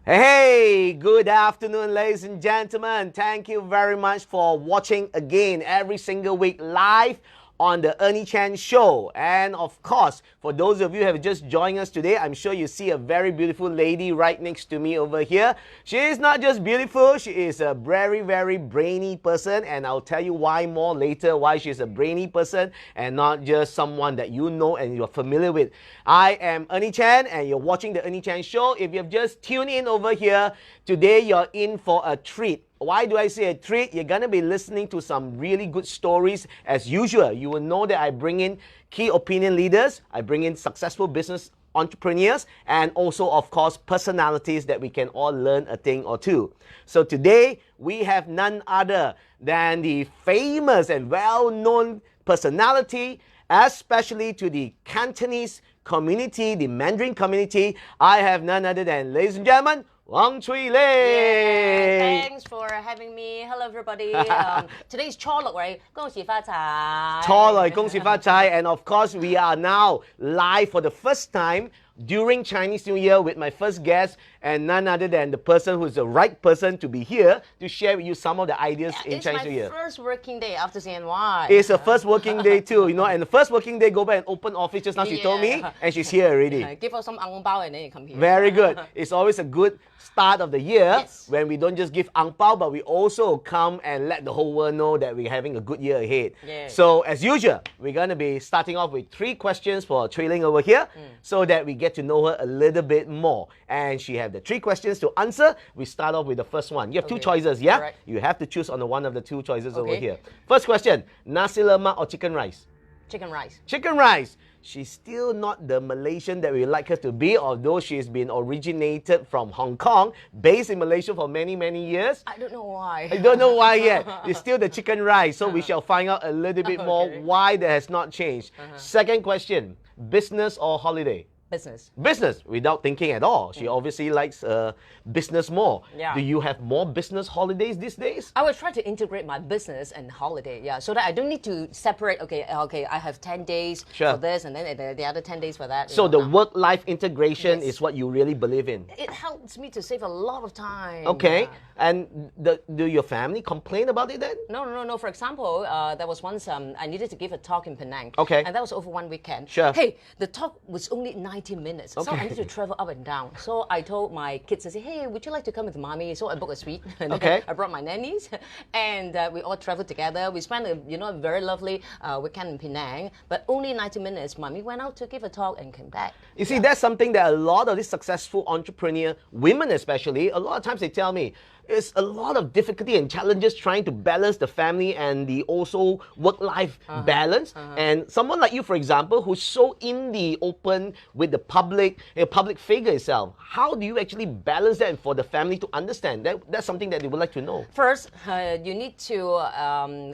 Hey, good afternoon, ladies and gentlemen. Thank you very much for watching again every single week live on the Ernie Chen show. And of course, for those of you who have just joined us today, I'm sure you see a very beautiful lady right next to me over here. She is not just beautiful, she is a very, very brainy person, and I'll tell you why more later, why she's a brainy person and not just someone that you know and you're familiar with. I am Ernie Chen and you're watching the Ernie Chen show. If you've just tuned in over here, today you're in for a treat. Why do I say a treat? You're going to be listening to some really good stories as usual. You will know that I bring in key opinion leaders, I bring in successful business entrepreneurs, and also, of course, personalities that we can all learn a thing or two. So today, we have none other than the famous and well-known personality, especially to the Cantonese community, the Mandarin community. I have none other than, ladies and gentlemen, Chui Ling. Yeah, thanks for having me. Hello, everybody. Today's Chor right? 恭喜發財. 初來恭喜發財. And of course, we are now live for the first time during Chinese New Year with my first guest, and none other than the person who's the right person to be here to share with you some of the ideas in Chinese New Year. It's my first working day after CNY. It's the first working day too, you know, and the first working day, go back and open office just now, she told me, and she's here already. Give us some ang bao and then you come here. Very good. It's always a good start of the year, yes, when we don't just give ang pao, but we also come and let the whole world know that we're having a good year ahead. Yeah. So as usual, we're going to be starting off with 3 questions for Chui Ling over here, so that we get to know her a little bit more. And she have the 3 questions to answer. We start off with the first one. You have 2 choices, yeah? Right. You have to choose on the one of the 2 choices over here. First question, nasi lemak or chicken rice? Chicken rice. Chicken rice. She's still not the Malaysian that we like her to be, although she's been originated from Hong Kong, based in Malaysia for many, many years. I don't know why. I don't know why yet. It's still the chicken rice, so we shall find out a little bit more why that has not changed. Second question, business or holiday? Business. Business, without thinking at all. She obviously likes business more. Yeah. Do you have more business holidays these days? I will try to integrate my business and holiday, so that I don't need to separate, okay, I have 10 days for this and then the other 10 days for that. So the work-life integration is what you really believe in? It helps me to save a lot of time. Okay. And do your family complain about it then? No. For example, there was once I needed to give a talk in Penang. Okay. And that was over 1 weekend. Sure. Hey, the talk was only 90 minutes. Okay. So I need to travel up and down. So I told my kids, I said, hey, would you like to come with mommy? So I booked a suite. And okay. I brought my nannies. And we all traveled together. We spent a very lovely weekend in Penang. But only 90 minutes. Mommy went out to give a talk and came back. You see, that's something that a lot of these successful entrepreneur, women especially, a lot of times they tell me, it's a lot of difficulty and challenges trying to balance the family and the also work-life balance. And someone like you, for example, who's so in the open with the public figure itself, how do you actually balance that for the family to understand? That's something that they would like to know. First, you need to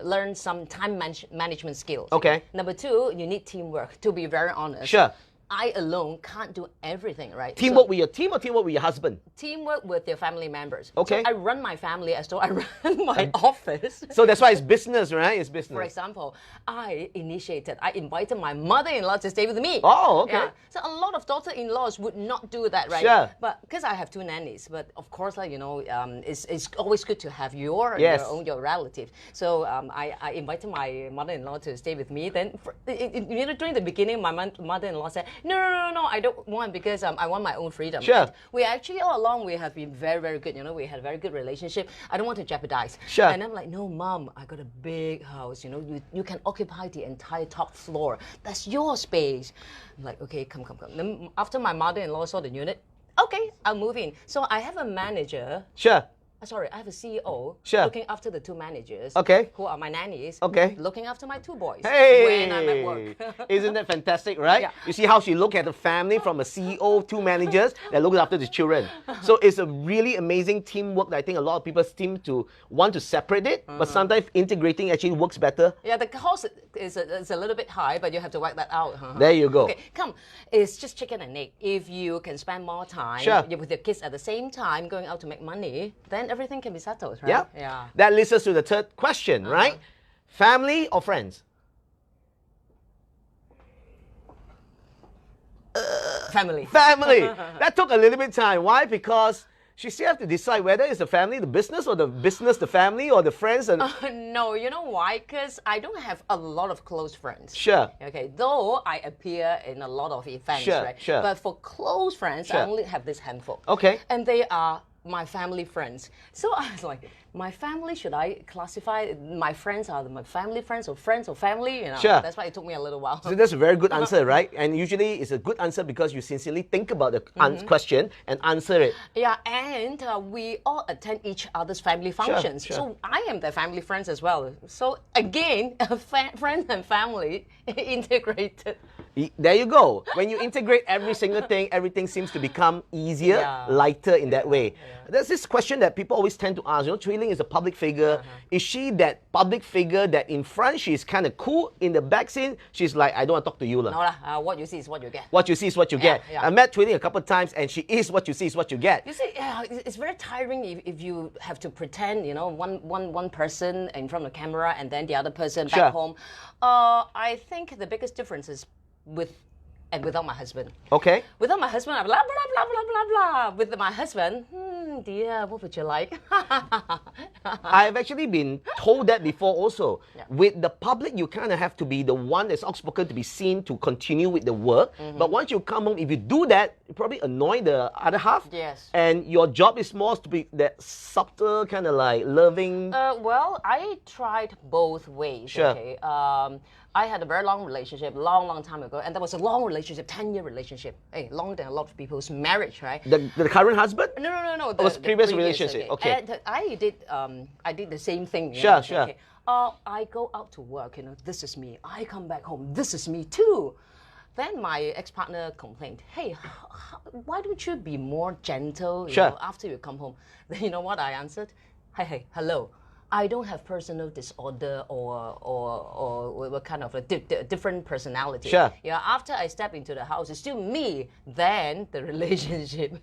learn some time management skills. Okay. Number 2, you need teamwork, to be very honest. Sure. I alone can't do everything, right? Teamwork with your team or teamwork with your husband? Teamwork with your family members. Okay. So I run my family as though I run my office. So that's why it's business, right? It's business. For example, I invited my mother-in-law to stay with me. Oh, okay. Yeah. So a lot of daughter-in-laws would not do that, right? Sure. But because I have 2 nannies, but of course, it's always good to have your relative. So I invited my mother-in-law to stay with me. Then, during the beginning, my mother-in-law said, no, I don't want, because I want my own freedom. Sure. And we actually, all along, we have been very, very good. We had a very good relationship. I don't want to jeopardize. Sure. And I'm like, no, Mom, I got a big house. You can occupy the entire top floor. That's your space. I'm like, okay, come. Then after my mother-in-law saw the unit, okay, I'll move in. So I have a manager. Sure. Sorry, I have a CEO looking after the 2 managers, who are my nannies, looking after my 2 boys when I'm at work. Isn't that fantastic, right? Yeah. You see how she look at the family from a CEO, 2 managers that look after the children. So it's a really amazing teamwork that I think a lot of people seem to want to separate it, but sometimes integrating actually works better. Yeah, the cost is a little bit high, but you have to work that out. There you go. Okay, come. It's just chicken and egg. If you can spend more time with your kids at the same time going out to make money, then everything can be settled, right? Yeah. That leads us to the third question, right? Family or friends? Family. Family. That took a little bit of time. Why? Because she still have to decide whether it's the family, the business, or the business, the family, or the friends. And No, you know why? Because I don't have a lot of close friends. Sure. Okay, though I appear in a lot of events, Sure, right? sure. But for close friends, I only have this handful. Okay. And they are my family friends. So I was like, my family, should I classify my friends are my family friends or family? You know, Sure. That's why it took me a little while. So that's a very good answer, right? And usually it's a good answer because you sincerely think about the question and answer it. Yeah, and we all attend each other's family functions. Sure. So I am their family friends as well. So again, friends and family integrated. There you go. When you integrate every single thing, everything seems to become easier, lighter in that way. There's this question that people always tend to ask. You know, Chui Ling is a public figure. Is she that public figure that in front she's kind of cool, in the back scene she's like, I don't want to talk to you. No, what you see is what you get. What you see is what you get. Yeah. I met Chui Ling a couple of times and she is what you see is what you get. You see, it's very tiring if you have to pretend, you know, one person in front of the camera and then the other person back home. I think the biggest difference is with and without my husband. Okay. Without my husband, I'm blah, blah, blah, blah, blah, blah. With my husband, dear, what would you like? I've actually been told that before also. Yeah. With the public, you kind of have to be the one that's outspoken to be seen to continue with the work. But once you come home, if you do that, you probably annoy the other half. Yes. And your job is more to be that subtle, kind of like loving. Well, I tried both ways. Sure. Okay. I had a very long relationship, long time ago, and that was a long relationship, 10-year relationship. Hey, longer than a lot of people's marriage, right? The current husband? No. It was previous relationship. Okay. And I did the same thing. Sure. Okay. I go out to work, you know, this is me. I come back home, this is me too. Then my ex-partner complained, hey, why don't you be more gentle you know, after you come home? Then you know what I answered? Hey, hello. I don't have personal disorder or what kind of a different personality. Sure. Yeah, after I step into the house, it's still me. Then the relationship.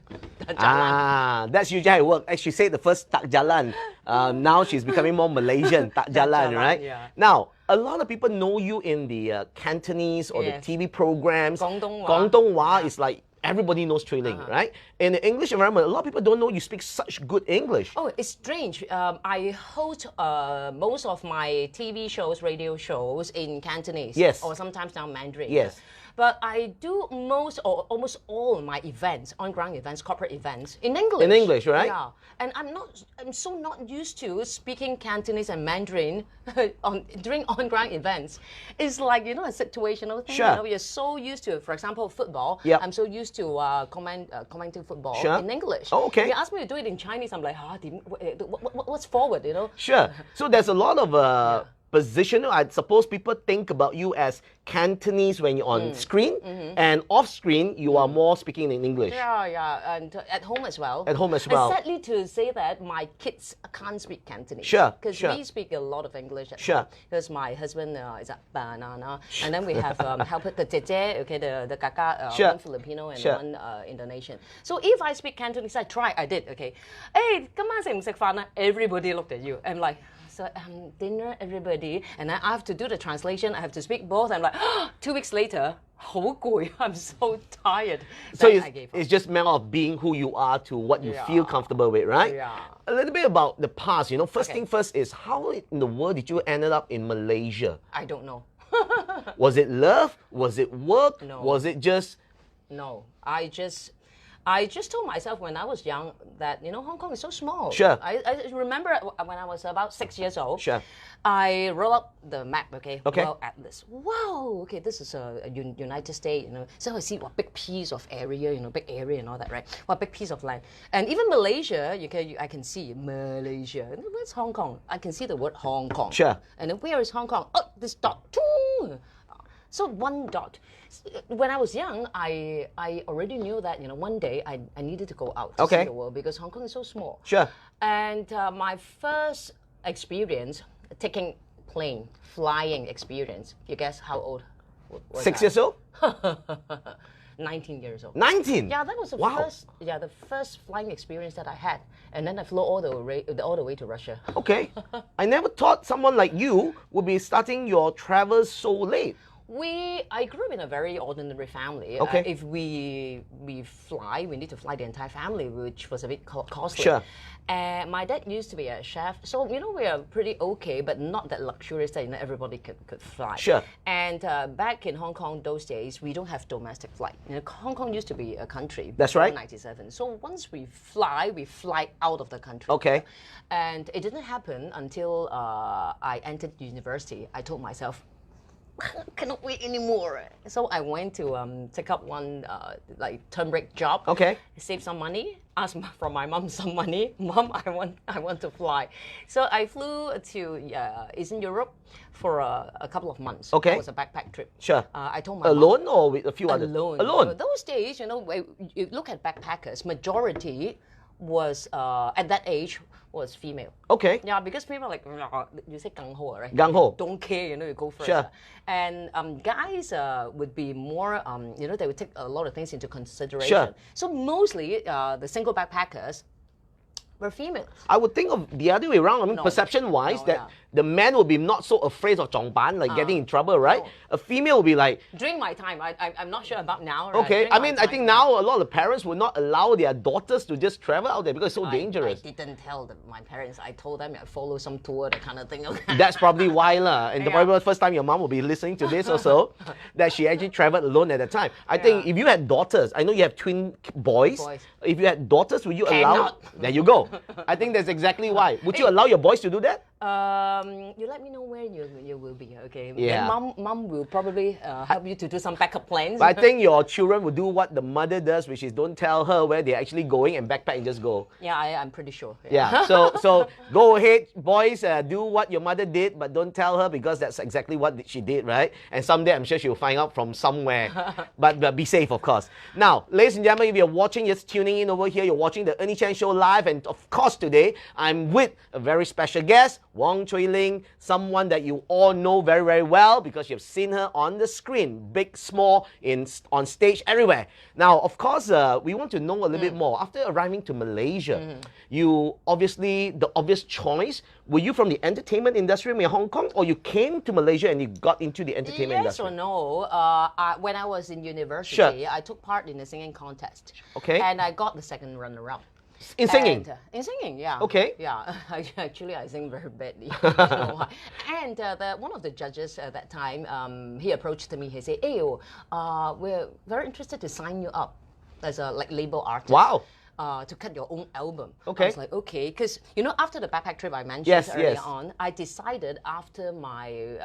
That's usually how it works. As she said the first tak jalan. Now she's becoming more Malaysian, tak jalan, right? Yeah. Now, a lot of people know you in the Cantonese or the TV programs. Guangdonghua is like everybody knows Chui Ling, right? In the English environment, a lot of people don't know you speak such good English. Oh, it's strange. I host most of my TV shows, radio shows in Cantonese. Yes. Or sometimes now Mandarin. Yes. But I do most or almost all my events, on-ground events, corporate events, in English. In English, right? Yeah. And I'm so not used to speaking Cantonese and Mandarin during on-ground events. It's like, you know, a situational thing. Sure. You know, you're so used to, for example, football. Yep. I'm so used to commenting football in English. Oh, okay. If you ask me to do it in Chinese, I'm like, what's forward, you know? Sure. So there's a lot of position. I suppose people think about you as Cantonese when you're on screen, and off screen you are more speaking in English. Yeah, and at home as well. At home as well. And sadly to say that my kids can't speak Cantonese. Sure, Because sure. we speak a lot of English at Sure. home. Because my husband is a banana, and then we have helper the姐姐, okay, the kaka, Sure. one Filipino and Sure. one Indonesian. So if I speak Cantonese, I did, okay. Hey, 今晚食唔食飯啊? Everybody looked at you. I'm like, so dinner, everybody, and then I have to do the translation. I have to speak both. I'm like, 2 weeks later, 好攰, I'm so tired. So I gave up. it's just a matter of being who you are to what you feel comfortable with, right? Yeah. A little bit about the past, you know. First thing first is, how in the world did you ended up in Malaysia? I don't know. Was it love? Was it work? No. Was it just... No, I just told myself when I was young that, you know, Hong Kong is so small. Sure. I remember when I was about 6 years old. Sure. I roll up the map, okay? Okay. World Atlas. Wow, okay, this is a United States, you know. So I see what big piece of area, you know, big area and all that, right? What big piece of land. And even Malaysia, I can see Malaysia. Where's Hong Kong? I can see the word Hong Kong. Sure. And then where is Hong Kong? Oh, this dot. So one dot. When I was young, I already knew that, you know, one day I needed to go out to see the world because Hong Kong is so small. Sure. And my first experience, taking plane, flying experience, you guess how old was 6 I? years old? 19 years old. 19? Yeah, that was the first flying experience that I had. And then I flew all the way to Russia. Okay. I never thought someone like you would be starting your travels so late. I grew up in a very ordinary family. Okay. If we fly, we need to fly the entire family, which was a bit costly. Sure. And my dad used to be a chef, so we are pretty okay, but not that luxurious that everybody could fly. Sure. And back in Hong Kong those days, we don't have domestic flight. Hong Kong used to be a country. That's right. 1997. So once we fly out of the country. Okay. And it didn't happen until I entered university. I told myself, cannot wait anymore. So I went to take up one term break job. Okay. Save some money. Asked from my mom some money. Mom, I want to fly. So I flew to Eastern Europe for a couple of months. Okay. It was a backpack trip. Sure. I told my alone mom, or with a few others? Alone. Alone. Those days, you look at backpackers. Majority was at that age was female. Okay. Yeah, because people like you say gung ho, right? Gung ho. Don't care, you go first. Sure. And guys would be more, they would take a lot of things into consideration. Sure. So mostly the single backpackers were females. I would think of the other way around. I mean, perception-wise, that the man will be not so afraid of zhongban, like getting in trouble, right? No. A female will be like... During my time, I'm not sure about now. Right? Okay, During I think now a lot of the parents would not allow their daughters to just travel out there because it's so dangerous. I didn't tell my parents. I told them I follow some tour, that kind of thing. That's probably why, lah. And probably the first time your mom will be listening to this also, that she actually traveled alone at that time. I think if you had daughters, I know you have twin boys. If you had daughters, would you allow? There you go. I think that's exactly why. Would you allow your boys to do that? You let me know where you will be, okay? Yeah. Then mom will probably help you to do some backup plans. But I think your children will do what the mother does, which is don't tell her where they're actually going and backpack and just go. Yeah, I'm pretty sure. Yeah. So go ahead, boys, do what your mother did, but don't tell her because that's exactly what she did, right? And someday I'm sure she'll find out from somewhere. but be safe, of course. Now, ladies and gentlemen, if you're watching, just tuning in over here, you're watching the Ernie Chen Show live, and of course today I'm with a very special guest, Chui Ling, someone that you all know very, very well because you've seen her on the screen, big, small, on stage, everywhere. Now, of course, we want to know a little bit more. After arriving to Malaysia, you obviously, the obvious choice, were you from the entertainment industry in Hong Kong, or you came to Malaysia and you got into the entertainment industry? Yes or no. When I was in university, I took part in a singing contest. Okay. And I got the second runner-up. In singing? In singing, yeah. Okay. Yeah, actually I sing very badly. And one of the judges at that time, he approached me. He said, "Hey, we're very interested to sign you up as a label artist." Wow. To cut your own album. Okay. I was like, okay, because after the backpack trip I mentioned earlier on, I decided after my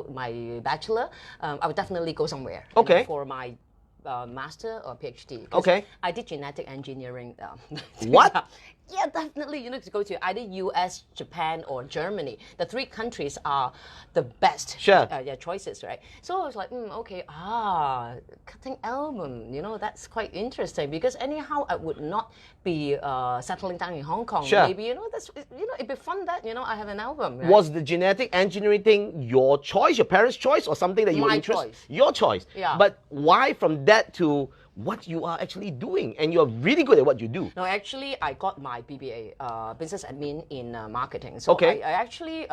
my bachelor, I would definitely go somewhere. Okay. For my master or PhD. Okay. I did genetic engineering. What? Yeah, definitely. To go to either US, Japan, or Germany. The three countries are the best choices, right? So I was like, okay, cutting album, that's quite interesting because anyhow, I would not be settling down in Hong Kong. Sure. Maybe, that's, it'd be fun that, I have an album. Right? Was the genetic engineering thing your choice, your parents' choice, or something that you were interested in? Choice. Your choice. Yeah. But why from that to what you are actually doing, and you're really good at what you do? No, actually, I got my BBA, business admin in marketing. So I actually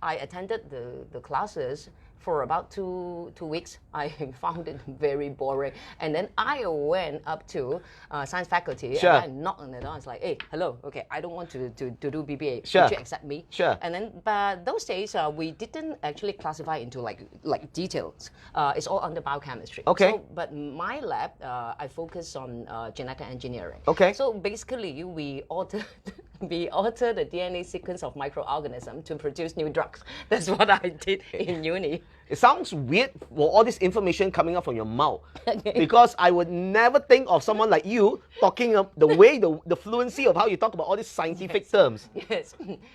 I attended the classes for about two weeks. I found it very boring, and then I went up to science faculty and I knocked on the door. I was like, "Hey, hello. Okay, I don't want to do BBA. Sure. Would you accept me?" Sure. And then, but those days we didn't actually classify into like details. It's all under biochemistry. Okay. So, but my lab, I focus on genetic engineering. Okay. So basically, we alter the DNA sequence of microorganisms to produce new drugs. That's what I did in uni. It sounds weird for all this information coming out from your mouth. Because I would never think of someone like you talking the way, the fluency of how you talk about all these scientific terms. Yes.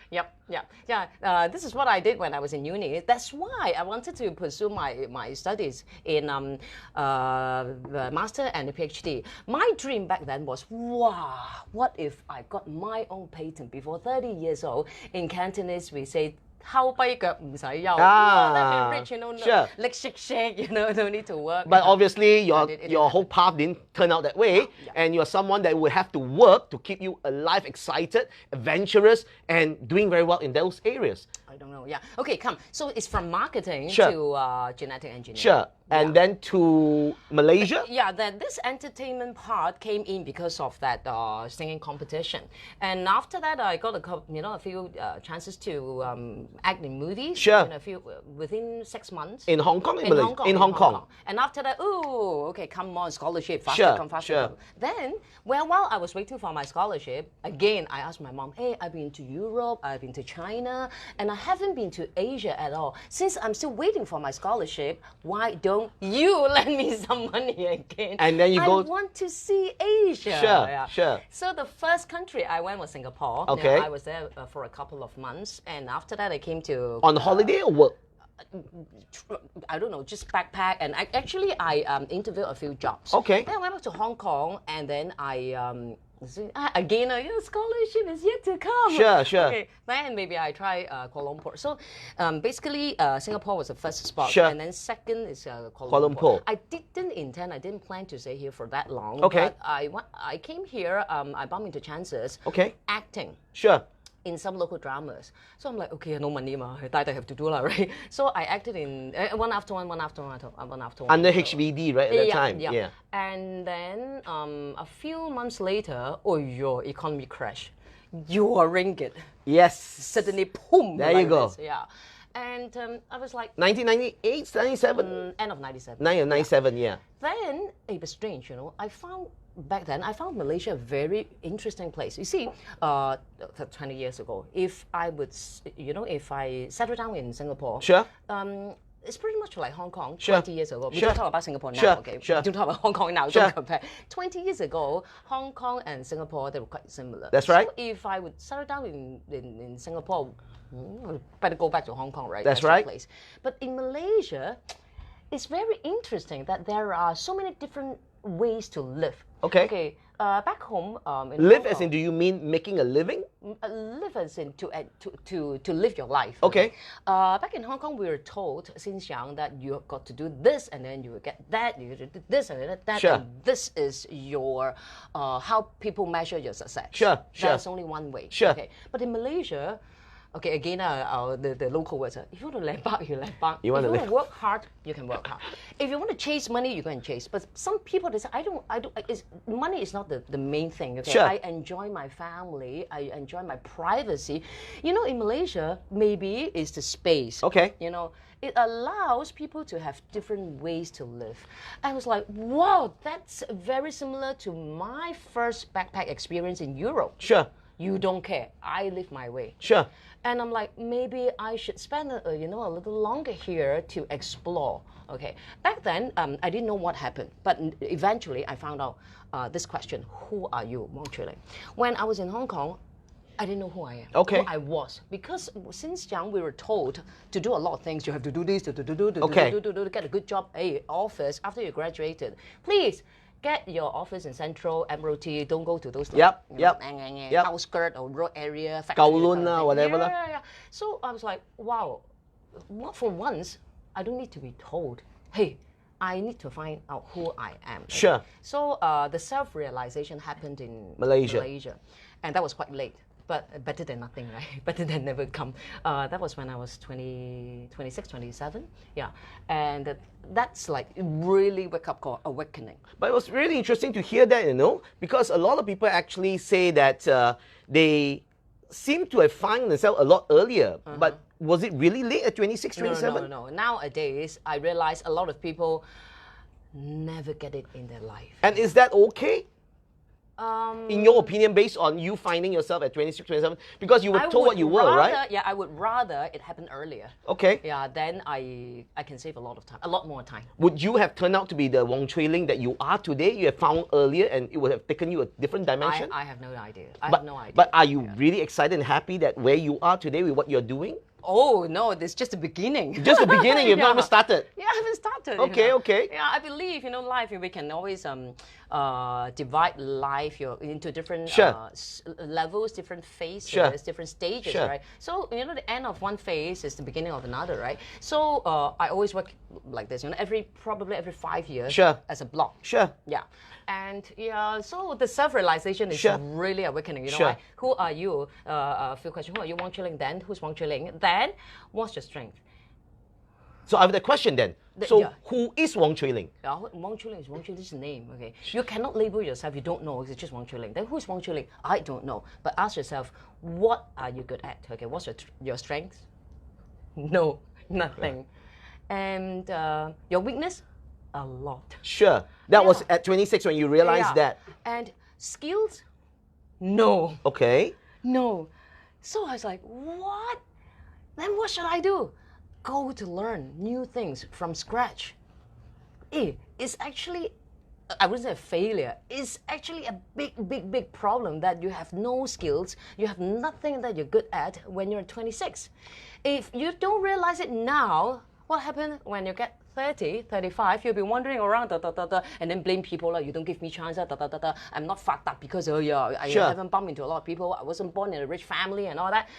Yeah. This is what I did when I was in uni. That's why I wanted to pursue my studies in the master and the PhD. My dream back then was, wow, what if I got my own patent before 30 years old? In Cantonese, we say, "How by唔使憂." Let me rich, sure. Like shake, no need to work. But obviously, your whole path didn't turn out that way, and you're someone that would have to work to keep you alive, excited, adventurous, and doing very well in those areas. I don't know. Yeah. Okay, come. So it's from marketing Sure. to genetic engineering. Sure. And then to Malaysia? Yeah, then this entertainment part came in because of that singing competition. And after that, I got a few chances to act in movies. Sure. Within 6 months. In Hong Kong? In Hong Kong. In Hong Kong. And after that, okay, come on, scholarship, faster Sure, come, faster sure. come. Then, while I was waiting for my scholarship, again, I asked my mom, hey, I've been to Europe, I've been to China, and I haven't been to Asia at all. Since I'm still waiting for my scholarship, why don't you lend me some money again? And then you go... I want to see Asia. Sure, yeah. sure. So the first country I went was Singapore. Okay. I was there for a couple of months, and after that I came to... On holiday or work? I don't know, just backpack. And I interviewed a few jobs. Okay. Then I went back to Hong Kong, and then again, scholarship is yet to come. Sure, sure. Okay, then maybe I try Kuala Lumpur. So basically, Singapore was the first spot, Sure. and then second is Kuala Lumpur. I didn't plan to stay here for that long. Okay. But I came here. I bumped into chances. Okay. Acting. Sure. In some local dramas. So I'm like, okay, no money, I have to do, right? So I acted in one after one. Under HVD, right, at that time? Yeah. And then a few months later, your economy crash. Your ringgit. Yes. Suddenly, boom. There you go. This. Yeah. And I was like... 1998, 97? End of 97. 97, yeah. Then, it was strange, back then, I found Malaysia a very interesting place. You see, 20 years ago, if I settled down in Singapore... Sure. It's pretty much like Hong Kong 20 years ago. We Sure. don't talk about Singapore now, Sure. okay? Sure. We don't talk about Hong Kong now, Sure. don't compare. 20 years ago, Hong Kong and Singapore, they were quite similar. That's right. So if I would settle down in Singapore, better go back to Hong Kong, right? That's the right. place. But in Malaysia, it's very interesting that there are so many different ways to live. Okay. Okay. Back home, in Live Hong as in, Kong, do you mean making a living? live as in to live your life. Okay. Back in Hong Kong, we were told since young that you have got to do this, and then you will get that. You do this and that. Sure. And this is your how people measure your success. Sure, sure. There's only one way. Sure. Okay. But in Malaysia, okay, again, the local words are, if you want to lepak, you lepak. You want if to you want to work hard, you can work hard. If you want to chase money, you go and chase. But some people, they say, money is not the main thing. Okay? Sure. I enjoy my family. I enjoy my privacy. In Malaysia, maybe it's the space. Okay. It allows people to have different ways to live. I was like, wow, that's very similar to my first backpack experience in Europe. Sure. You don't care. I live my way. Sure. And I'm like, maybe I should spend a little longer here to explore. Okay. Back then, I didn't know what happened, but eventually I found out this question: who are you, Wang Chui? When I was in Hong Kong, I didn't know who I am. Okay. Who I was, because since young we were told to do a lot of things. You have to do this, to get a good job, office after you graduated. Please. Get your office in Central, Admiralty. Don't go to those outskirt or road area. Kowloon or whatever. Yeah. So I was like, wow, what for once, I don't need to be told, hey, I need to find out who I am. Sure. So the self-realization happened in Malaysia. And that was quite late. But better than nothing, right? Better than never come. That was when I was 26, 27. Yeah. And that's like really wake-up call, awakening. But it was really interesting to hear that, because a lot of people actually say that they seem to have found themselves a lot earlier. But was it really late at 26, 27? No. Nowadays, I realize a lot of people never get it in their life. And is that okay? In your opinion, based on you finding yourself at 26, 27, because you were told what you were, right? Yeah, I would rather it happen earlier. Okay. Yeah, then I can save a lot of time, a lot more time. Would you have turned out to be the Wang Chui Ling that you are today? You have found earlier, and it would have taken you a different dimension? I have no idea. I have no idea. But are you really excited and happy that where you are today with what you're doing? Oh, no, this is just the beginning. Just the beginning? You've not even started? Yeah, I haven't started. Okay. Yeah, I believe, life, we can always divide life into different levels, different phases, different stages, right? So, the end of one phase is the beginning of another, right? So, I always like this, you know, probably every 5 years Sure. as a blog. Sure. Yeah. And yeah, so the self-realization is Sure. really awakening. You know, Sure. why? Who are you? A few questions. Who are you, Wang Chui Ling? Then, who's Wang Chui Ling? Then, what's your strength? So I have the question then. So yeah. who is Wang Chui Ling? Wang Chui Ling is Wang Chui Ling's name. Okay, you cannot label yourself. You don't know. It's just Wang Chui Ling. Then who's Wang Chui Ling? I don't know. But ask yourself, what are you good at? Okay, what's your strengths? No, nothing. And your weakness? A lot. Sure. That was at 26 when you realized that. And skills? No. Okay. No. So I was like, what? Then what should I do? Go to learn new things from scratch. It's actually, I wouldn't say a failure. It's actually a big problem that you have no skills, you have nothing that you're good at when you're 26. If you don't realize it now, what happens when you get 30, 35, you'll be wandering around, and then blame people, like, you don't give me chance, I'm not fucked up because, I haven't bumped into a lot of people, I wasn't born in a rich family and all that.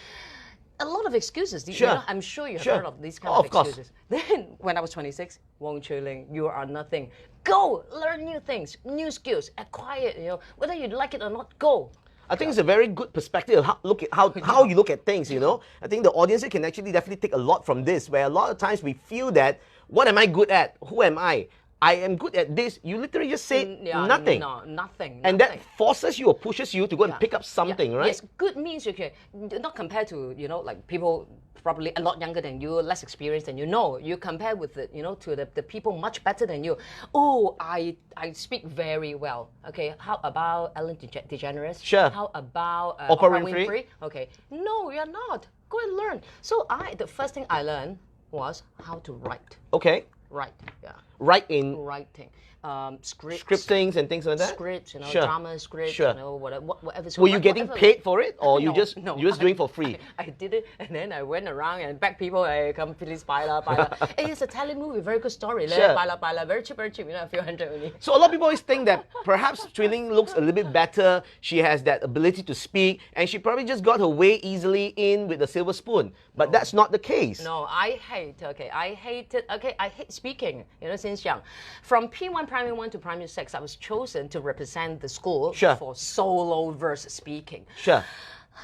A lot of excuses. Sure. You know, I'm sure you've heard of these kind of excuses. Then, when I was 26, Wang Chui Ling, you are nothing. Go, learn new things, new skills, acquire it, you know, whether you like it or not, go. I think it's a very good perspective of how you look at things, you know. I think the audience can actually definitely take a lot from this, where a lot of times we feel that, what am I good at? Who am I? I am good at this. You literally just say nothing. No, nothing. And that forces you or pushes you to go and pick up something, right? Yes, good means, okay, not compared to, you know, like people probably a lot younger than you, less experienced than you. No, you compare with the, you know, to the people much better than you. Oh, I speak very well. Okay, how about Ellen DeGeneres? Sure. How about Oprah Winfrey? Okay, no, you're not. Go and learn. So the first thing I learned was how to write. Okay. Write, yeah. Writing. Scripts. Scriptings and things like that? Scripts, you know, Sure. drama scripts, Sure. you know, whatever. Were you getting paid for it, or you're just doing for free? I did it, and then I went around and begged people, hey, come please buy la. Hey, it's a Thailand movie, very good story. Sure. Buy la, very cheap, you know, a few hundred only. So a lot of people always think that perhaps Chui Ling looks a little bit better, she has that ability to speak, and she probably just got her way easily in with a silver spoon. But that's not the case. No, I hate speaking, you know, since young. From P1, Primary 1 to Primary 6, I was chosen to represent the school for solo verse speaking. Sure.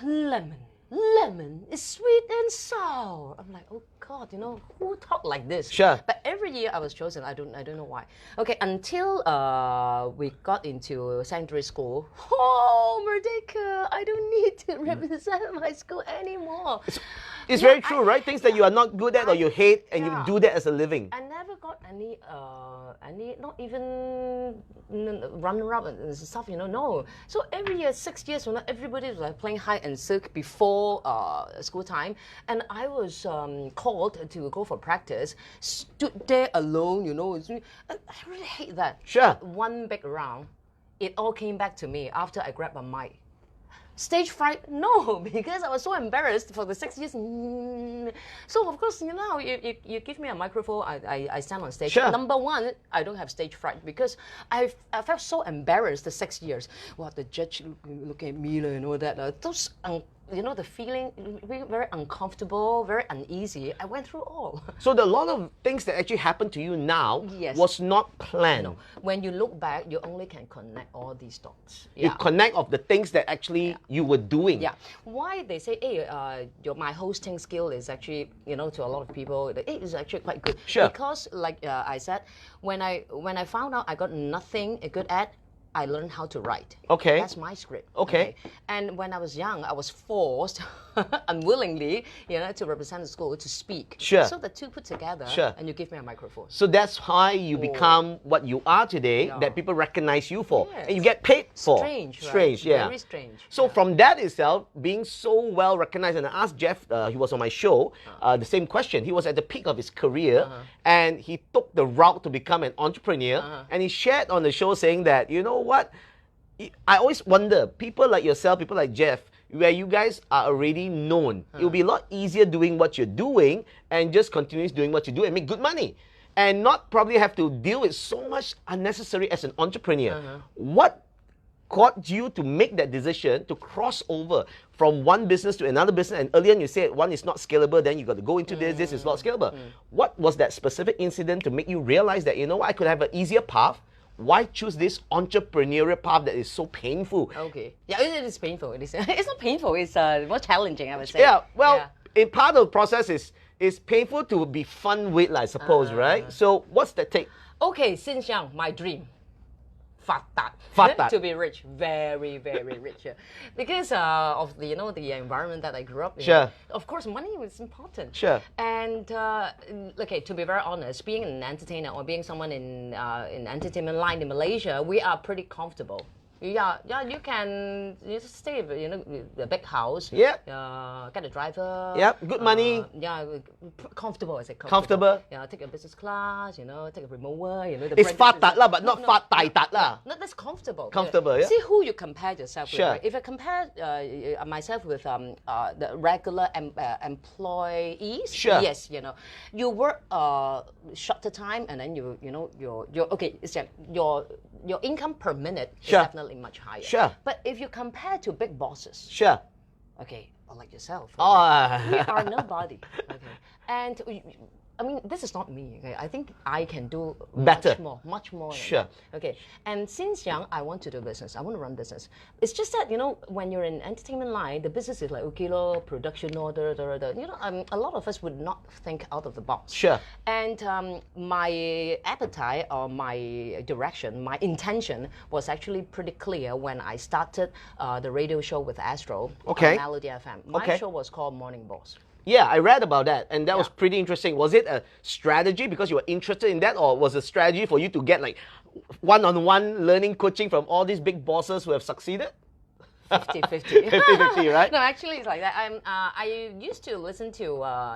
Lemon is sweet and sour. I'm like, oh God, you know, who talk like this? Sure. But every year I was chosen. I don't know why. Okay, until we got into secondary school. Oh, Merdeka, I don't need to represent my school anymore. It's very true, right? Things that you are not good at or you hate, and you do that as a living. I never got any, not even runner-up and stuff, you know, no. So every year, 6 years, everybody was like playing hide and seek before school time, and I was called to go for practice, stood there alone, you know. I really hate that. Sure. One big round, it all came back to me after I grabbed a mic. Stage fright? No, because I was so embarrassed for the 6 years. So of course, you know, you give me a microphone, I stand on stage. Sure. Number one, I don't have stage fright because I felt so embarrassed the 6 years. Well, the judge look at me, you know, that those. You know, the feeling, very uncomfortable, very uneasy. I went through all. So a lot of things that actually happened to you now was not planned. No. When you look back, you only can connect all these dots. You connect of the things that actually you were doing. Yeah. Why they say, hey, my hosting skill is actually, you know, to a lot of people, it is actually quite good. Sure. Because, like I said, when I found out I got nothing good at, I learned how to write. Okay. That's my script. Okay. And when I was young, I was forced, unwillingly, you know, to represent the school, to speak. Sure. So the two put together, and you give me a microphone. So that's how you become what you are today, that people recognize you for. Yes. And you get paid for. Strange, right? Strange, yeah. Very strange. So from that itself, being so well recognized, and I asked Jeff, he was on my show, the same question. He was at the peak of his career, and he took the route to become an entrepreneur, and he shared on the show saying that, you know what, I always wonder, people like yourself, people like Jeff, where you guys are already known, it will be a lot easier doing what you're doing and just continue doing what you do and make good money, and not probably have to deal with so much unnecessary as an entrepreneur. What got you to make that decision to cross over from one business to another business? And earlier you said one is not scalable, then you got to go into this is not scalable. What was that specific incident to make you realize that, you know, I could have an easier path? Why choose this entrepreneurial path that is so painful? Okay. Yeah, it is painful. It is. It's not painful. It's more challenging, I would say. Yeah. Well, in part of the process is painful to be fun with, I suppose, right? So what's the take? Okay, since young, my dream. Fatat. To be rich, very, very rich. Because of the, you know, the environment that I grew up in. Sure. Of course, money was important. Sure. And okay, to be very honest, being an entertainer or being someone in entertainment line in Malaysia, we are pretty comfortable. Yeah, you can just stay, you know, a big house. Yeah. Get a driver. Yep. Good money. Yeah, comfortable. I say Comfortable. Yeah, take a business class. You know, take a remote. You know, it's fatat lah, but not fat tai tat lah. No, that's comfortable. Comfortable. Yeah. See who you compare yourself Sure. with. Right? If I compare myself with the regular employees, sure. Yes, you know, you work shorter time, and then you know your okay, it's like your income per minute sure. is definitely much higher. Sure. But if you compare to big bosses, sure. Okay, or like yourself, okay. We are nobody. Okay, and I mean, this is not me. Okay, I think I can do better, much more. Sure. Okay, and since young, I want to do business. I want to run business. It's just that, you know, when you're in entertainment line, the business is like okay, production order, you know, a lot of us would not think out of the box. Sure. And my appetite or my direction, my intention was actually pretty clear when I started the radio show with Astro on Melody FM. My show was called Morning Boss. Yeah, I read about that, and that was pretty interesting. Was it a strategy because you were interested in that, or was it a strategy for you to get like one-on-one learning coaching from all these big bosses who have succeeded? 50-50. 50-50, right? No, actually, it's like that. I used to listen to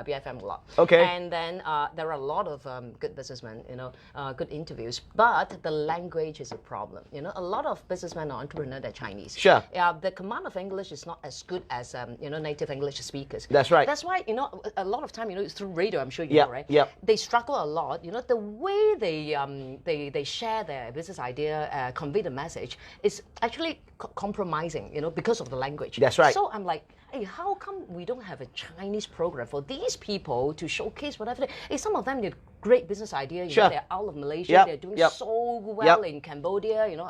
BFM a lot. Okay. And then there are a lot of good businessmen, you know, good interviews. But the language is a problem. You know, a lot of businessmen or entrepreneurs, they're Chinese. Sure. The command of English is not as good as, you know, native English speakers. That's right. That's why, you know, a lot of time, you know, through radio, I'm sure you know, right? Yeah. They struggle a lot. You know, the way they share their business idea, convey the message, is actually compromising, you know, because of the language. That's right. So I'm like, hey, how come we don't have a Chinese program for these people to showcase whatever? Hey, some of them did great business idea. You know, they're out of Malaysia. They're doing so well in Cambodia, you know,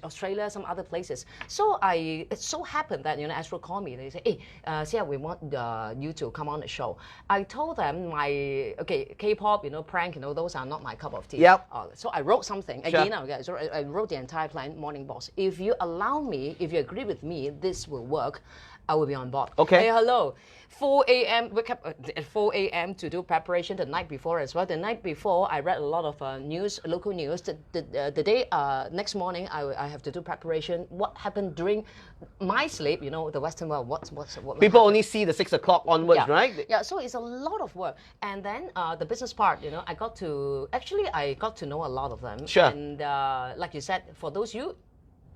Australia, some other places. So it so happened that, you know, Astro called me. They say, hey, Sia, we want you to come on the show. I told them K-pop, you know, prank, you know, those are not my cup of tea. Yep. So I wrote something. Again, I wrote the entire plan, Morning Boss. If you allow me, if you agree with me, this will work, I will be on board. Okay. Hey, hello. 4 a.m. Wake up at 4 a.m. to do preparation the night before as well. The night before, I read a lot of news, local news. The day next morning, I have to do preparation. What happened during my sleep? You know, the Western world. What people only see the 6 o'clock onwards, right? Yeah. So it's a lot of work. And then the business part. You know, I got to know a lot of them. Sure. And like you said, for those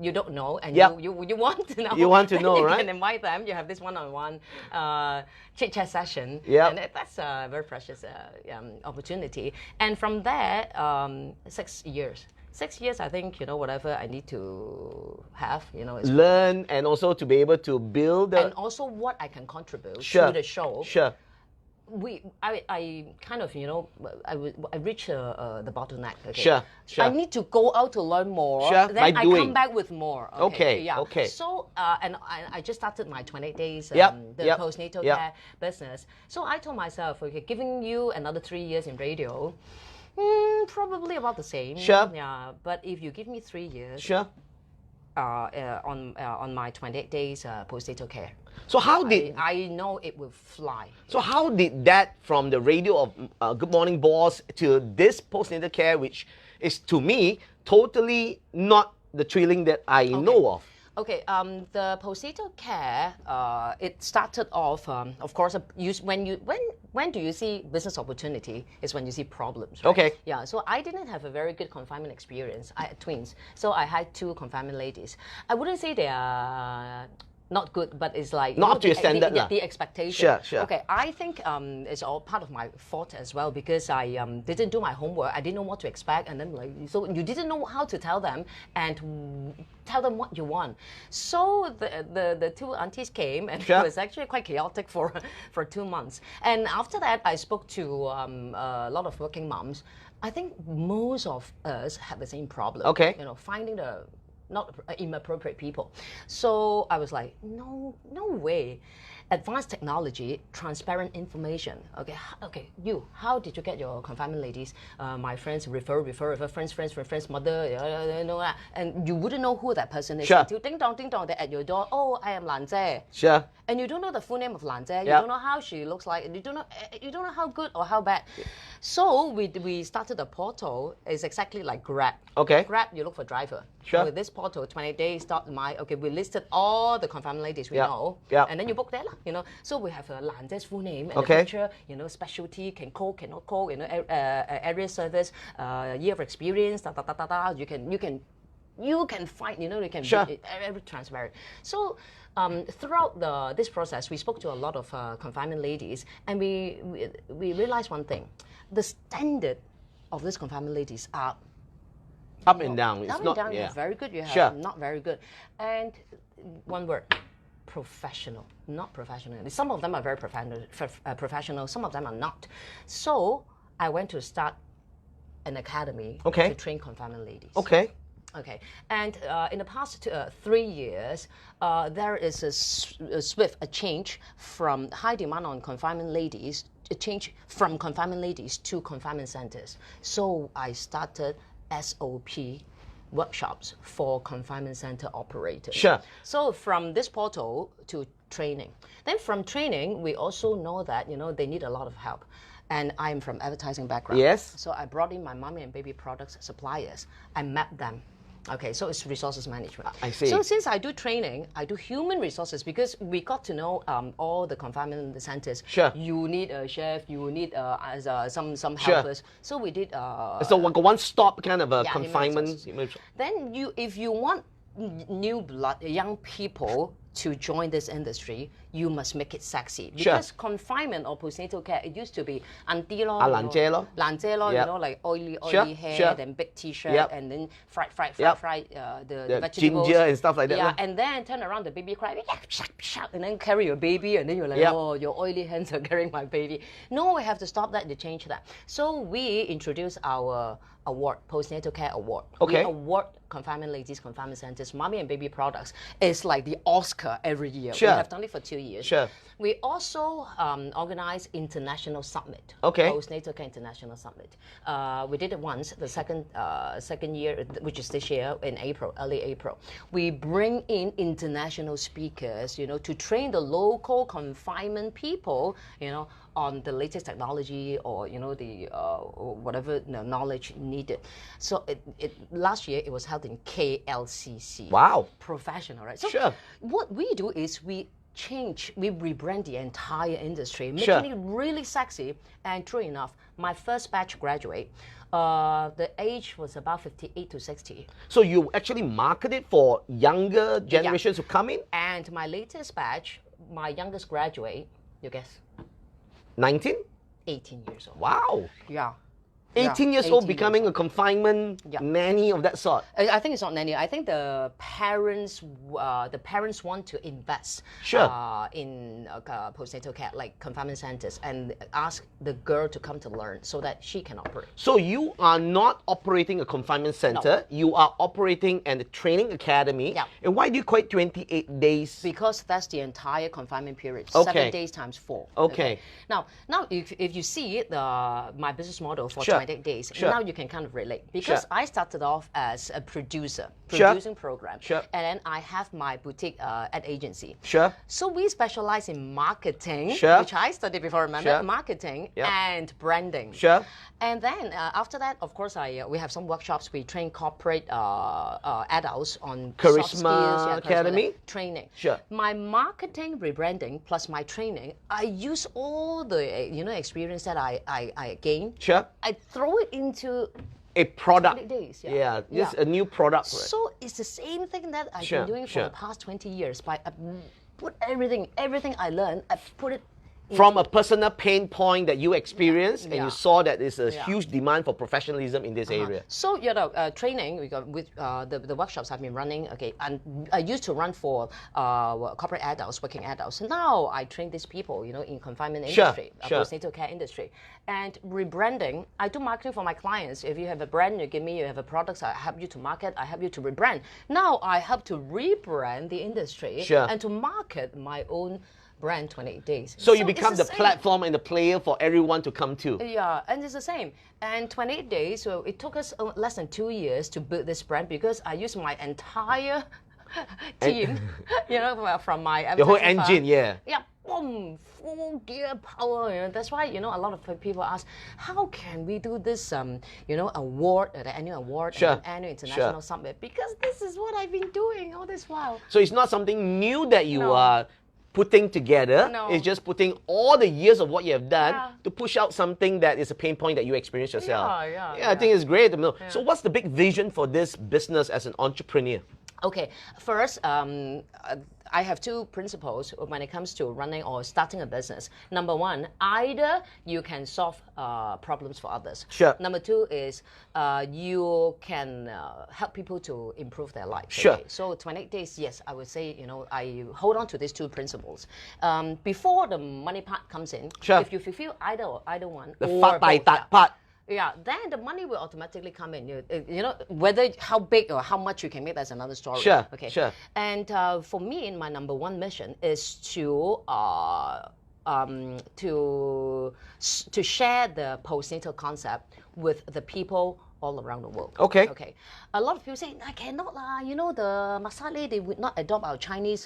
you don't know, and you want to know. You want to know, right? You can invite them. You have this one-on-one chit-chat session. Yeah. And that's a very precious opportunity. And from there, 6 years. 6 years, I think, you know, whatever I need to have, you know, is learn and also to be able to build. And also what I can contribute to the show. Sure. I kind of, you know, I reach the bottleneck. Okay? Sure. I need to go out to learn more. Sure. Then I come back with more. Okay. Yeah. Okay. So and I just started my 28 days the postnatal care business. So I told myself, okay, giving you another 3 years in radio, probably about the same. Sure. Yeah. But if you give me 3 years. Sure. On my 28 days postnatal care. So how did I know it will fly? So how did that from the radio of Good Morning Boss to this postnatal care, which is to me totally not the thrilling that I know of? Okay, the postnatal care, it started off, of course, when do you see business opportunity is when you see problems, right? Okay. Yeah, so I didn't have a very good confinement experience. I had twins, so I had 2 confinement ladies. I wouldn't say they are not good, but it's like not up to your standard. The expectation. Sure, sure. Okay, I think it's all part of my fault as well because I didn't do my homework. I didn't know what to expect, and then like so you didn't know how to tell them and tell them what you want. So the two aunties came, and sure. it was actually quite chaotic for 2 months. And after that, I spoke to a lot of working moms. I think most of us have the same problem. Okay. You know, finding the not inappropriate people. So I was like, no way. Advanced technology, transparent information. Okay, how did you get your confinement ladies? My friends refer, friends, mother, you know, and you wouldn't know who that person is sure. until ding dong, they're at your door. Oh, I am Lan Jie. Sure. And you don't know the full name of Lan Jie. You don't know how she looks like. And you don't know how good or how bad. So we started a portal. It's exactly like Grab. Okay. Grab, you look for driver. Sure. With this portal, 20 days, we listed all the confinement ladies we know. Yeah. And then you book there, you know. So we have Lan Jie's full name and okay. the picture, you know, specialty, can call, cannot call, you know, area service, year of experience, You can find, you know, you can sure. be very transparent. So throughout this process, we spoke to a lot of confinement ladies, and we realized one thing: the standard of these confinement ladies are up and down. It's not down. Yeah. Very good. You have sure. not very good. And one word: professional. Not professional. Some of them are very professional. Some of them are not. So I went to start an academy okay. to train confinement ladies. Okay. Okay, and in the past 3 years, there is a change from high demand on confinement ladies, a change from confinement ladies to confinement centers. So I started SOP workshops for confinement center operators. Sure. So from this portal to training. Then from training, we also know that, you know, they need a lot of help. And I'm from advertising background. Yes. So I brought in my mommy and baby products suppliers. I mapped them. Okay, so it's resources management. I see. So since I do training, I do human resources because we got to know all the confinement centers. Sure. You need a chef, you need some sure. helpers. So we did. So like a one-stop kind of a confinement. Then if you want new blood, young people to join this industry, you must make it sexy. Because sure. confinement or postnatal care, it used to be auntie lo, Lan Jie lo, yep. You know, like oily sure. hair, sure. then big t-shirt, yep. and then fright, yep. the vegetables. Ginger and stuff like that. Yeah, and then turn around, the baby cry, and then carry your baby, and then you're like, yep. oh, your oily hands are carrying my baby. No, we have to stop that, to change that. So we introduced our award, postnatal care award. Okay. We award confinement ladies, confinement centers, mommy and baby products. It's like the Oscar every year. Sure. We have done it for 2 years. Sure. We also organize international summit. Okay. Postnatal care international summit. We did it once. The second year, which is this year in April, early April. We bring in international speakers, you know, to train the local confinement people, you know, on the latest technology or, you know, the whatever knowledge needed. So last year it was held in KLCC. Wow. Professional, right? So sure. What we do is we rebrand the entire industry, making sure. it really sexy. And true enough, my first batch graduate, the age was about 58 to 60. So you actually marketed for younger generations to come in? And my latest batch, my youngest graduate, you guess? 19? 18 years old. Wow. Yeah. 18 years old becoming a confinement nanny of that sort. I think it's not nanny. I think the parents want to invest sure. In postnatal care, like confinement centers, and ask the girl to come to learn so that she can operate. So you are not operating a confinement center. No. You are operating a training academy. Yeah. And why do you quit 28 days? Because that's the entire confinement period. Okay. 7 days times 4. Okay. Now if you see my business model for sure. 28 days, sure. now you can kind of relate. Because sure. I started off as a producer, sure. producing program. Sure. And then I have my boutique ad agency. Sure. So we specialize in marketing, sure. which I studied before, remember? Sure. Marketing yep. and branding. Sure. And then after that, of course, we have some workshops. We train corporate adults on Charisma soft skills, Academy training. Sure. My marketing rebranding plus my training, I use all the experience that I gained. Sure. I throw it into a product. 20 days. Just a new product. Right? So it's the same thing that I've sure. been doing for sure. the past 20 years by put everything I learned, I put it from a personal pain point that you experienced, and Yeah. you saw that there's a huge demand for professionalism in this area. So training we got with the workshops I've been running. Okay, and I used to run for corporate adults, working adults. Now I train these people, in confinement industry, postnatal care industry, and rebranding. I do marketing for my clients. If you have a brand, you have a product, I help you to market, I help you to rebrand. Now I help to rebrand the industry and to market my own brand 28 days. So you become the platform and the player for everyone to come to. Yeah, and it's the same. And 28 days, so it took us less than 2 years to build this brand because I used my entire team, from my the whole engine, Yeah, boom, full gear power. That's why, a lot of people ask, how can we do this, award, the annual award, and annual international summit? Because this is what I've been doing all this while. So it's not something new that you are putting together. It's just putting all the years of what you have done to push out something that is a pain point that you experience yourself. I think it's great. So what's the big vision for this business as an entrepreneur? Okay, first, I have two principles when it comes to running or starting a business. Number one, either you can solve problems for others. Number two is you can help people to improve their life. Okay? So 28 days, yes, I would say, I hold on to these two principles. Before the money part comes in, if you fulfill either one, the fright part. Yeah, then the money will automatically come in. Whether how big or how much you can make, that's another story. Okay. And for me, my number one mission is to share the postnatal concept with the people all around the world. Okay. A lot of people say, I cannot lah. The Masale, they would not adopt our Chinese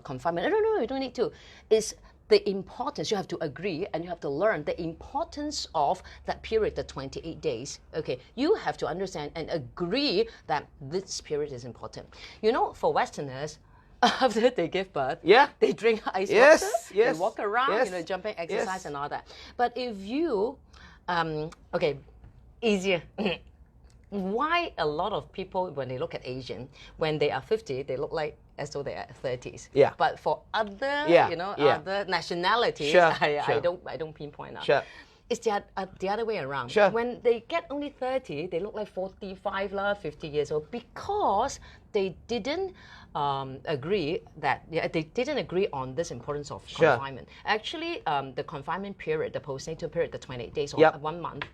confinement. No, you don't need to. It's the importance, you have to agree and you have to learn the importance of that period, the 28 days. Okay, you have to understand and agree that this period is important. For Westerners, after they give birth, they drink ice water, they walk around, jumping exercise and all that. But if you, easier. Why a lot of people, when they look at Asian, when they are 50, they look like as though they are 30s. But for other, other nationalities, I don't pinpoint now. It's the other way around. When they get only 30, they look like 45, 50 years old because they didn't agree that they didn't agree on this importance of confinement. Actually, the confinement period, the postnatal period, the 28 days or 1 month.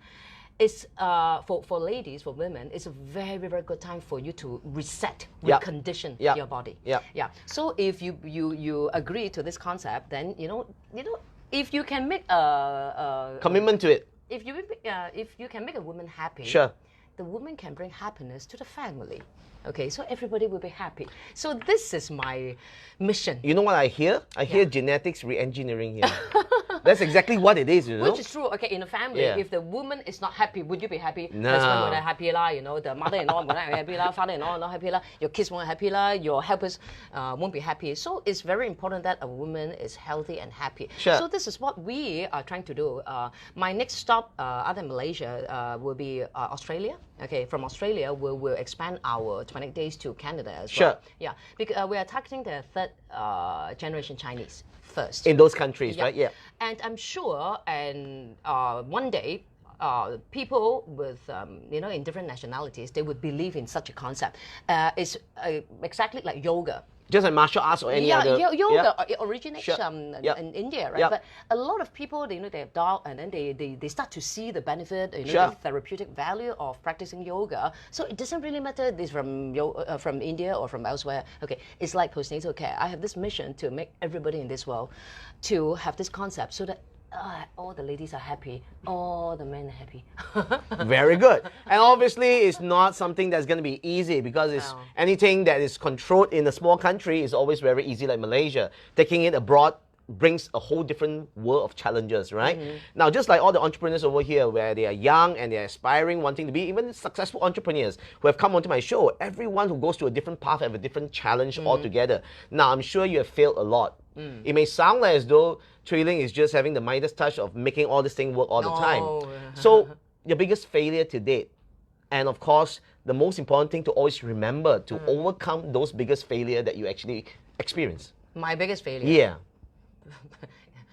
It's for ladies, for women, it's a very, very good time for you to reset, recondition your body. So if you agree to this concept, then if you can make a commitment to it. If you can make a woman happy, the woman can bring happiness to the family. Okay, so everybody will be happy. So this is my mission. You know what I hear? I hear genetics re-engineering here. That's exactly what it is, Which is true. Okay, in a family, if the woman is not happy, would you be happy? No. Husband won't be happy lah. The mother-in-law won't be happy lah. Father-in-law not happy lah. Your kids won't be happy lah. Your helpers won't be happy. So it's very important that a woman is healthy and happy. So this is what we are trying to do. My next stop, other than Malaysia, will be Australia. Okay, from Australia, we will expand our 20 days to Canada as well. Yeah, because we are targeting the third generation Chinese first. In those countries, right? Yeah. And I'm sure, and one day, people with, in different nationalities, they would believe in such a concept. It's exactly like yoga. Just like martial arts or any other. Yoga it originates in India, right? But a lot of people, they adopt and then they start to see the benefit, the therapeutic value of practicing yoga. So it doesn't really matter if it's from India or from elsewhere. Okay, it's like postnatal care. I have this mission to make everybody in this world to have this concept so that all the ladies are happy, all the men are happy. Very good. And obviously, it's not something that's going to be easy because it's anything that is controlled in a small country is always very easy, like Malaysia. Taking it abroad brings a whole different world of challenges, right? Now, just like all the entrepreneurs over here, where they are young and they're aspiring, wanting to be even successful entrepreneurs who have come onto my show, everyone who goes to a different path have a different challenge altogether. Now, I'm sure you have failed a lot. It may sound like as though Chui Ling is just having the Midas touch of making all this thing work all the time. So, your biggest failure to date, and of course, the most important thing to always remember to overcome those biggest failure that you actually experience. My biggest failure. Yeah.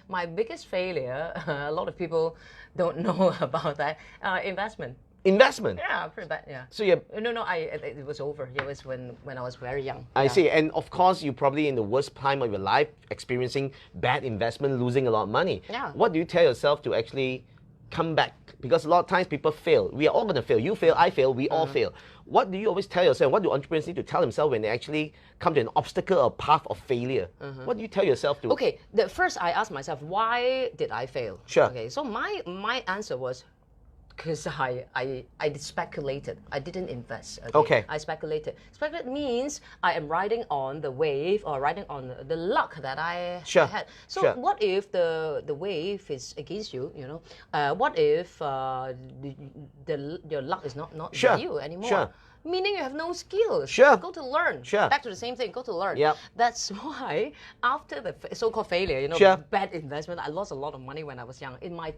My biggest failure, a lot of people don't know about that, investment. Investment? Yeah, pretty bad, yeah. So you No, it was over. It was when I was very young. I see. And of course, you're probably in the worst time of your life, experiencing bad investment, losing a lot of money. Yeah. What do you tell yourself to actually come back? Because a lot of times people fail. We are all going to fail. You fail, I fail, we all fail. What do you always tell yourself? What do entrepreneurs need to tell themselves when they actually come to an obstacle or path of failure? What do you tell yourself to? Okay, first I asked myself, why did I fail? Sure. Okay, so my answer was, because I speculated. I didn't invest. Okay. I speculated. Speculate means I am riding on the wave or riding on the luck that I had. So what if the wave is against you? You know, what if your luck is not with you anymore? Meaning you have no skills. Go to learn. Back to the same thing. Go to learn. That's why after the so-called failure, you know, bad investment, I lost a lot of money when I was young. In my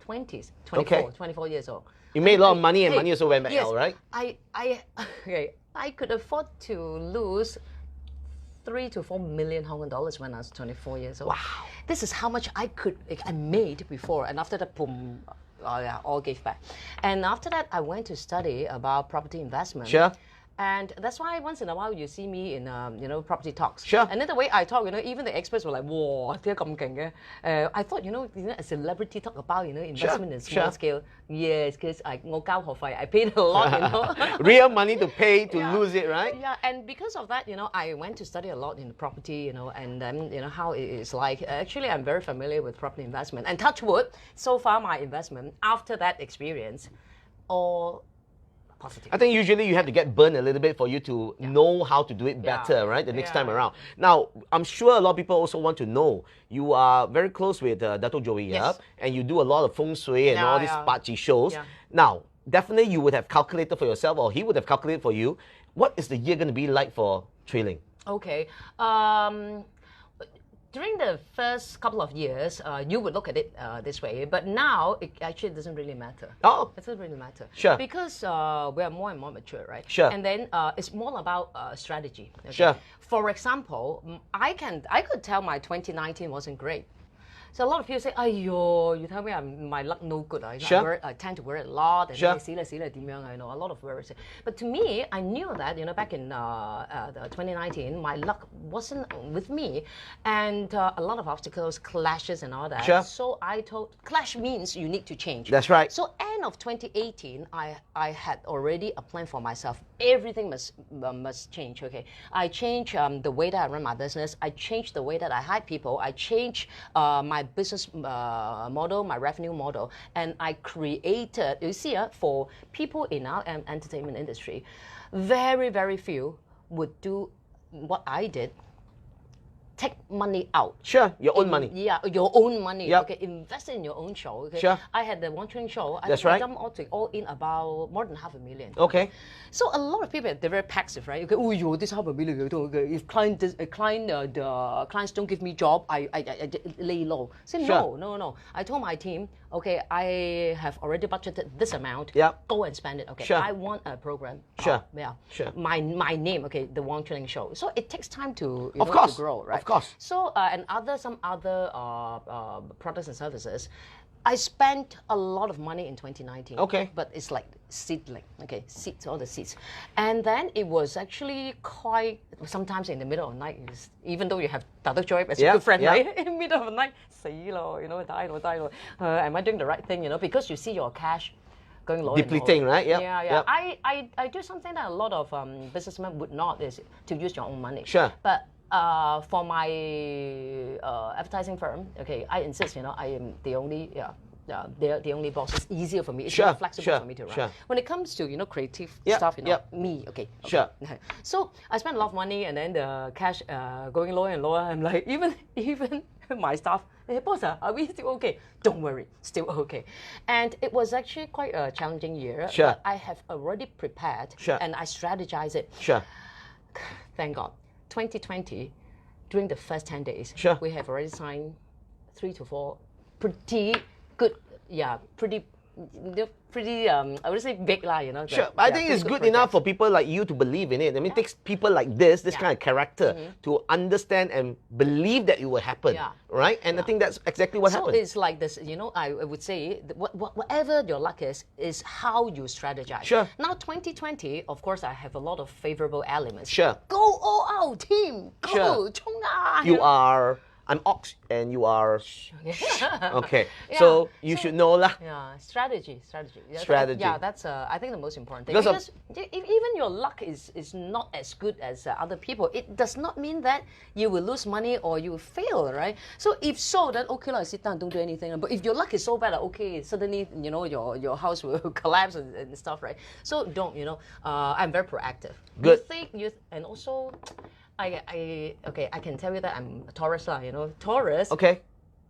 20s, 24 years old. You made a lot of money and money also went back out, right? I could afford to lose 3 to 4 million Hong Kong dollars when I was 24 years old. Wow. This is how much I made before, and after that, boom, all gave back. And after that, I went to study about property investment. And that's why once in a while you see me in property talks. And then the way I talk, you know, even the experts were like, "Wow, they're咁勁嘅." I thought, you know, a celebrity talk about, you know, investment in small scale. Yes, because I paid a lot, you know. Real money to pay to lose it, right? Yeah, and because of that, you know, I went to study a lot in property, you know, and then, you know, how it is like. Actually, I'm very familiar with property investment. And touch wood, so far my investment, after that experience, all positive. I think usually you have to get burned a little bit for you to know how to do it better, right? The next time around. Now, I'm sure a lot of people also want to know, you are very close with Dato' Joey, and you do a lot of feng shui and all these pachi shows. Now, definitely you would have calculated for yourself, or he would have calculated for you, what is the year going to be like for Chui Ling? Okay. During the first couple of years, you would look at it this way, but now it actually doesn't really matter. Oh, it doesn't really matter. Because we are more and more mature, right? And then it's more about strategy. For example, I could tell my 2019 wasn't great. So a lot of people say, "Ayo, you tell me my luck no good. I tend to worry a lot, and I know a lot of worries." But to me, I knew that, you know, back in 2019, my luck wasn't with me, and a lot of obstacles, clashes, and all that. So I told, clash means you need to change. That's right. So end of 2018, I had already a plan for myself. Everything must change. Okay, I changed the way that I run my business. I changed the way that I hire people. I changed my business model, my revenue model, and I created, you see, for people in our entertainment industry, very, very few would do what I did. Take money out. Your own money. Yeah, your own money. Okay, invest in your own show. Okay? I had the One Training show. I jumped all in about more than $500,000. Okay. So a lot of people, they're very passive, right? Okay, oh, yo, this $500,000. Okay, if the clients don't give me job, I lay low. Say no. I told my team, okay, I have already budgeted this amount. Go and spend it. Okay. I want a program. My name. Okay, the One Training show. So it takes time to to grow, right? Of course. So and some other products and services, I spent a lot of money in 2019. Okay. But it's like seedling. Okay, seeds, all the seeds, and then it was actually quite. Sometimes in the middle of the night, even though you have Dato' Joy as a good friend, right? In the middle of the night, die lo. Am I doing the right thing? You know, because you see your cash going low. Depleting, right? I do something that a lot of businessmen would not, is to use your own money. But for my advertising firm, okay, I insist, you know, I am the only, they're the only boss. It's easier for me. It's more flexible for me to run. When it comes to, you know, creative stuff, you know, me, okay. So I spent a lot of money, and then the cash going lower and lower. I'm like, even my staff, hey, boss, are we still okay? Don't worry, still okay. And it was actually quite a challenging year. But I have already prepared, and I strategized it. Thank God. 2020, during the first 10 days, we have already signed 3 to 4 pretty good, pretty they're pretty, I would say big lah, you know. Sure, I think it's good enough for people like you to believe in it. I mean, it takes people like this kind of character to understand and believe that it will happen, right? And I think that's exactly what happened. So it's like this, you know, I would say, whatever your luck is how you strategize. Sure. Now, 2020, of course, I have a lot of favorable elements. Sure. Go all out, team. Go, Sure. 冲啊, You are, I'm ox and you are, okay. Yeah. So you should know lah. Yeah, strategy. Strategy. Yeah, that's I think the most important thing. Because even your luck is not as good as other people, it does not mean that you will lose money or you will fail, right? So if so, then okay, like, sit down, don't do anything. But if your luck is so bad, okay, suddenly, you know, your house will collapse and stuff, right? So don't, you know, I'm very proactive. Good. And also, I can tell you that I'm a Taurus, you know. Taurus. Okay.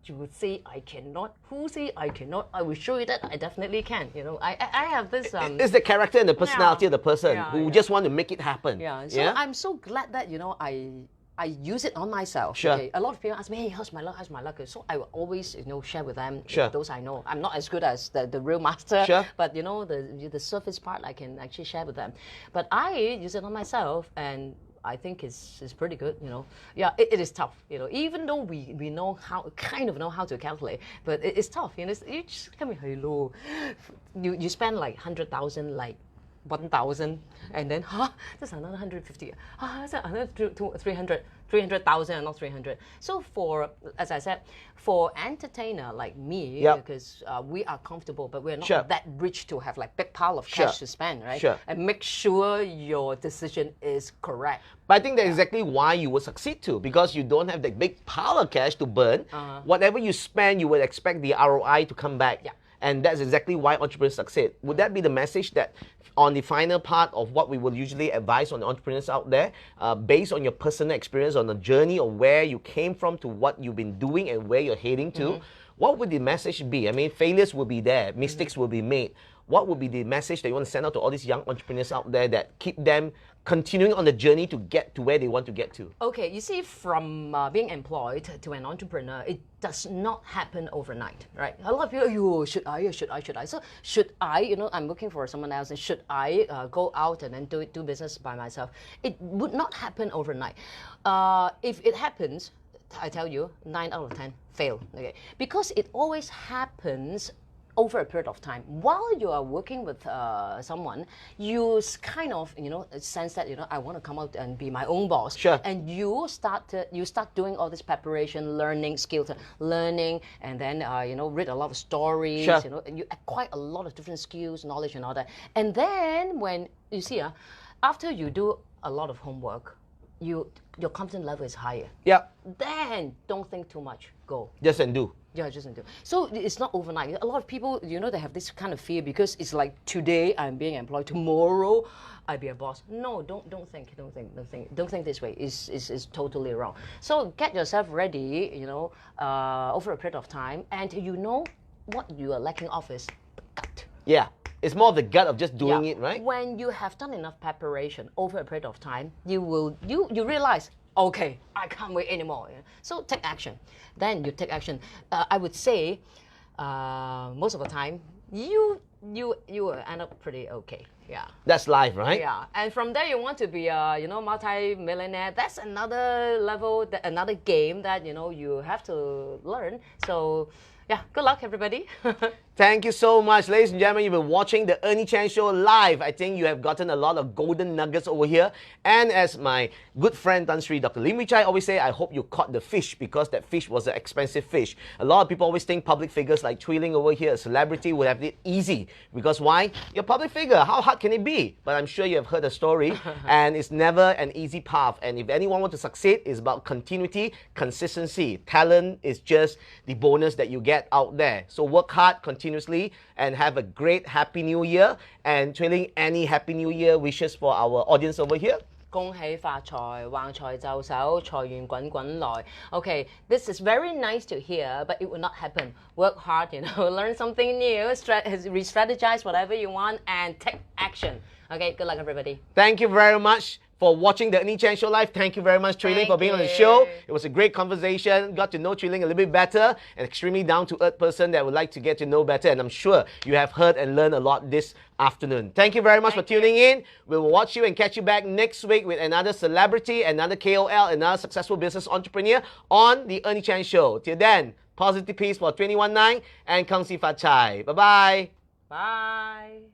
You would say I cannot. Who say I cannot? I will show you that I definitely can. You know, I have this. It's the character and the personality of the person who just want to make it happen. Yeah. So I'm so glad that, you know, I use it on myself. Sure. Okay? A lot of people ask me, hey, how's my luck? How's my luck? So I will always, you know, share with them those I know. I'm not as good as the real master, but you know, the surface part I can actually share with them. But I use it on myself, and I think it's pretty good, you know. Yeah, it is tough, you know. Even though we know kind of know how to calculate, but it's tough, you know. You just come here, hello. You spend like 100,000, like 1,000, and then that's another 150. That's another 300,000 and not 300. So as I said, for entertainer like me, because we are comfortable, but we're not that rich to have like big pile of cash to spend, right? And make sure your decision is correct. But I think that's exactly why you will succeed too, because you don't have that big pile of cash to burn. Whatever you spend, you would expect the ROI to come back. Yeah. And that's exactly why entrepreneurs succeed. Would that be the message that on the final part of what we will usually advise on the entrepreneurs out there, based on your personal experience, on the journey of where you came from to what you've been doing and where you're heading to, what would the message be? I mean, failures will be there, mistakes will be made. What would be the message that you want to send out to all these young entrepreneurs out there that keep them continuing on the journey to get to where they want to get to? Okay, you see, from being employed to an entrepreneur, it does not happen overnight, right? A lot of people, should I? So should I, you know, I'm looking for someone else, and should I go out and then do business by myself? It would not happen overnight. If it happens, I tell you, 9 out of 10 fail, okay? Because it always happens over a period of time. While you are working with someone, you kind of, you know, sense that, you know, I want to come out and be my own boss. Sure. And you start doing all this preparation, learning skills, and then you know, read a lot of stories. Sure. You know, you acquire a lot of different skills, knowledge, and all that. And then when you see, after you do a lot of homework, your confidence level is higher. Yeah. Then don't think too much. Go. Just and do. Yeah, just do. So it's not overnight. A lot of people, you know, they have this kind of fear because it's like today I'm being employed, tomorrow I'll be a boss. No, don't think this way. It's totally wrong. So get yourself ready, you know, over a period of time, and you know what you are lacking of is gut. Yeah. It's more of the gut of just doing it, right? When you have done enough preparation over a period of time, you realize, okay, I can't wait anymore. So take action. Then you take action. I would say, most of the time, you will end up pretty okay. Yeah. That's life, right? Yeah. And from there, you want to be you know, multi-millionaire. That's another level, another game that, you know, you have to learn. So yeah, good luck, everybody. Thank you so much, ladies and gentlemen. You've been watching the Ernie Chen Show live. I think you have gotten a lot of golden nuggets over here. And as my good friend Tan Sri Dr. Ling Chai always say, I hope you caught the fish, because that fish was an expensive fish. A lot of people always think public figures like Chui Ling over here, a celebrity, would have it easy. Because why? You're a public figure. How hard can it be? But I'm sure you have heard the story, and it's never an easy path. And if anyone wants to succeed, it's about continuity, consistency. Talent is just the bonus that you get out there. So work hard, continuously, and have a great Happy New Year. And Chui Ling, any Happy New Year wishes for our audience over here? 恭喜發財，橫財就手，財源滾滾來. Okay, this is very nice to hear, but it will not happen. Work hard, you know, learn something new, re-strategize whatever you want, and take action. Okay, good luck, everybody. Thank you very much. for watching the Ernie Chen Show Live. Thank you very much, Chui Ling, for being on the show. It was a great conversation. Got to know Chui Ling a little bit better. An extremely down-to-earth person that would like to get to know better. And I'm sure you have heard and learned a lot this afternoon. Thank you very much for tuning in. We will watch you and catch you back next week with another celebrity, another KOL, another successful business entrepreneur on the Ernie Chen Show. Till then, positive peace for 21-9 and Kang Si Fat Chai. Bye-bye. Bye.